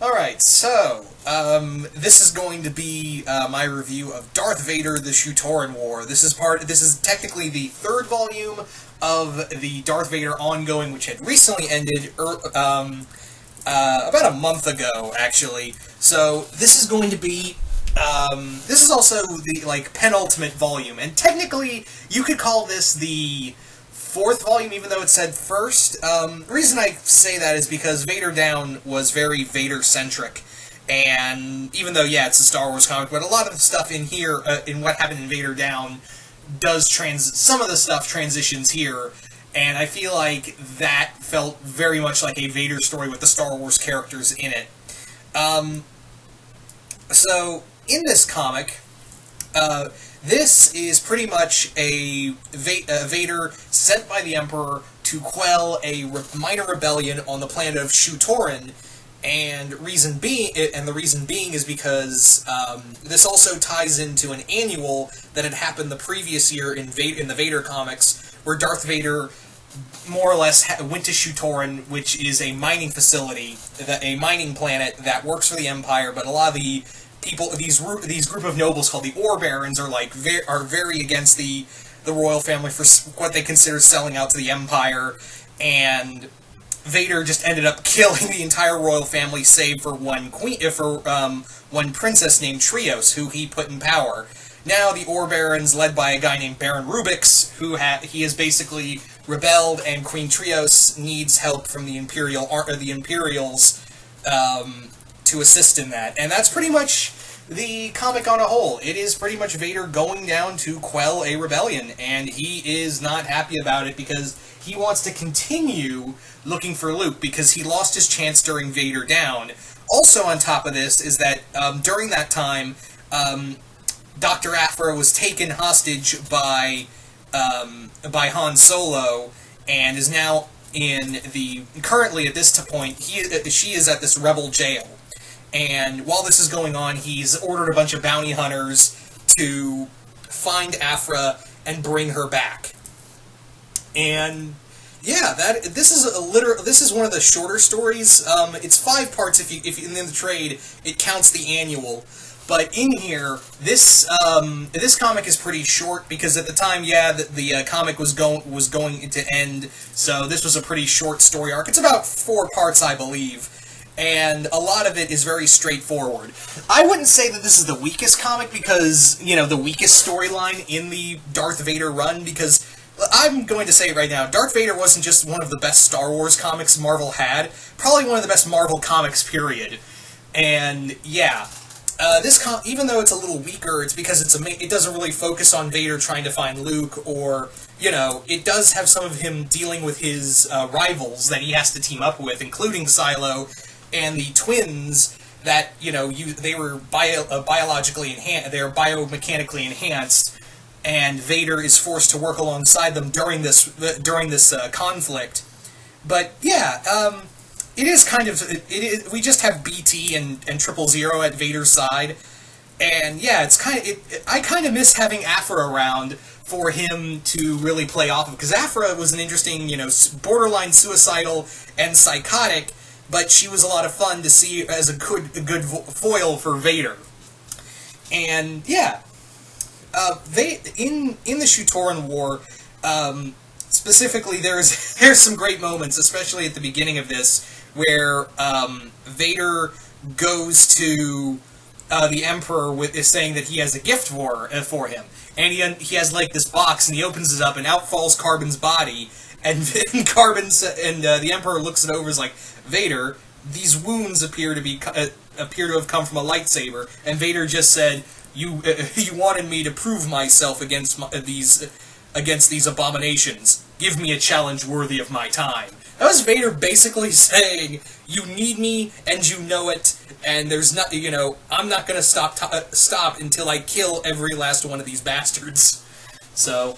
Alright, so, this is going to be, my review of Darth Vader, the Shu-Torun War. This is technically the third volume of the Darth Vader ongoing, which had recently ended, about a month ago, actually. So, this is going to be, this is also the, penultimate volume, and technically, you could call this the fourth volume, even though it said first. The reason I say that is because Vader Down was very Vader-centric, and even though, yeah, it's a Star Wars comic, but a lot of the stuff in here, in what happened in Vader Down, some of the stuff transitions here, and I feel like that felt very much like a Vader story with the Star Wars characters in it. So, in this comic, this is pretty much a Vader sent by the Emperor to quell a minor rebellion on the planet of Shu-Torun, and the reason being is because this also ties into an annual that had happened the previous year in the Vader comics, where Darth Vader more or less went to Shu-Torun, which is a mining facility, a mining planet that works for the Empire, but a lot of the people, these group of nobles called the Ore Barons, are very against the royal family for what they consider selling out to the Empire, and Vader just ended up killing the entire royal family, save for one princess named Trios, who he put in power. Now the Ore Barons, led by a guy named Baron Rubix, he has basically rebelled, and Queen Trios needs help from the Imperials to assist in that. And that's pretty much the comic on a whole. It is pretty much Vader going down to quell a rebellion, and he is not happy about it because he wants to continue looking for Luke, because he lost his chance during Vader Down. Also on top of this is that during that time, Dr. Aphra was taken hostage by Han Solo, and is now currently at this point, she is at this rebel jail. And while this is going on, he's ordered a bunch of bounty hunters to find Aphra and bring her back. And yeah, this is one of the shorter stories. It's 5 parts if in the trade it counts the annual. But in here, this comic is pretty short because at the time, yeah, the comic was going to end. So this was a pretty short story arc. It's about 4 parts, I believe. And a lot of it is very straightforward. I wouldn't say that this is the weakest comic because, the weakest storyline in the Darth Vader run, because I'm going to say it right now, Darth Vader wasn't just one of the best Star Wars comics Marvel had, probably one of the best Marvel comics, period. And, yeah, even though it's a little weaker, it's because it doesn't really focus on Vader trying to find Luke, or, it does have some of him dealing with his rivals that he has to team up with, including Silo, and the twins that, they were biologically enhanced, they're biomechanically enhanced, and Vader is forced to work alongside them during this conflict. But, yeah, it is kind of, we just have BT and 000 at Vader's side, and yeah, I kind of miss having Aphra around for him to really play off of, because Aphra was an interesting, borderline suicidal and psychotic, but she was a lot of fun to see as a good foil for Vader. And yeah, in the Shu-Torun War, specifically, there's some great moments, especially at the beginning of this, where Vader goes to the Emperor saying that he has a gift for him, and he has this box, and he opens it up, and out falls Carbon's body, and the Emperor looks it over, and is like, Vader, these wounds appear to have come from a lightsaber, and Vader just said, you wanted me to prove myself against these abominations. Give me a challenge worthy of my time. That was Vader basically saying, you need me, and you know it, and there's not, I'm not gonna stop until I kill every last one of these bastards. So,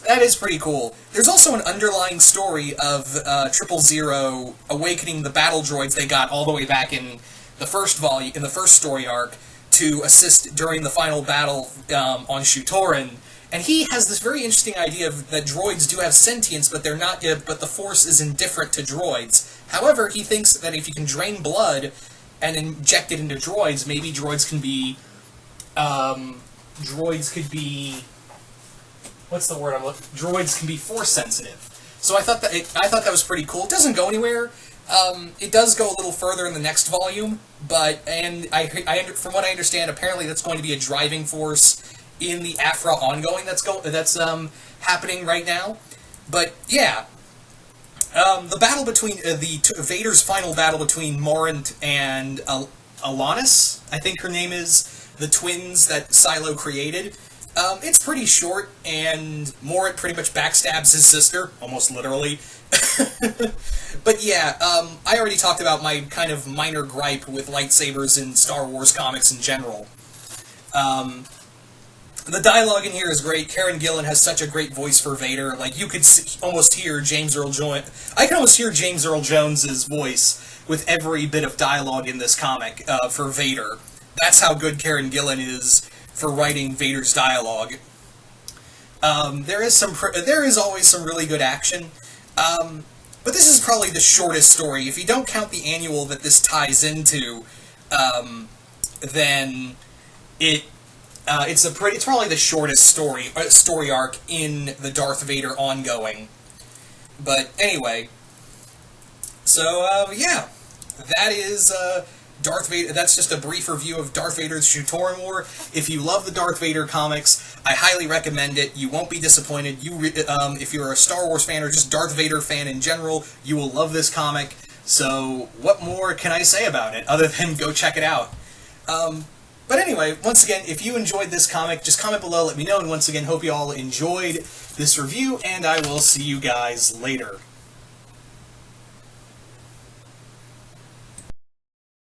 that is pretty cool. There's also an underlying story of 000 awakening the battle droids they got all the way back in the first story arc, to assist during the final battle on Shu-Torun. And he has this very interesting idea that droids do have sentience, but they're not. But the Force is indifferent to droids. However, he thinks that if you can drain blood and inject it into droids, maybe droids can be, droids could be, what's the word I'm looking? Droids can be force sensitive. So I thought that was pretty cool. It doesn't go anywhere. It does go a little further in the next volume, but from what I understand, apparently that's going to be a driving force in the Aphra ongoing that's happening right now. But yeah, the battle between Vader's final battle between Morant and Alanis, I think her name is, the twins that Silo created. It's pretty short, and Morant pretty much backstabs his sister, almost literally. But yeah, I already talked about my kind of minor gripe with lightsabers in Star Wars comics in general. The dialogue in here is great. Karen Gillan has such a great voice for Vader. Like, you could almost hear James Earl Jones. I can almost hear James Earl Jones's voice with every bit of dialogue in this comic for Vader. That's how good Karen Gillan is for writing Vader's dialogue. There is always some really good action. But this is probably the shortest story. If you don't count the annual that this ties into, then it's probably the shortest story arc in the Darth Vader ongoing. But anyway, so yeah, that is Darth Vader. That's just a brief review of Darth Vader's Shu-Torun War. If you love the Darth Vader comics, I highly recommend it. You won't be disappointed. If you're a Star Wars fan or just Darth Vader fan in general, you will love this comic. So what more can I say about it other than go check it out? But anyway, once again, if you enjoyed this comic, just comment below, let me know, and once again, hope you all enjoyed this review, and I will see you guys later.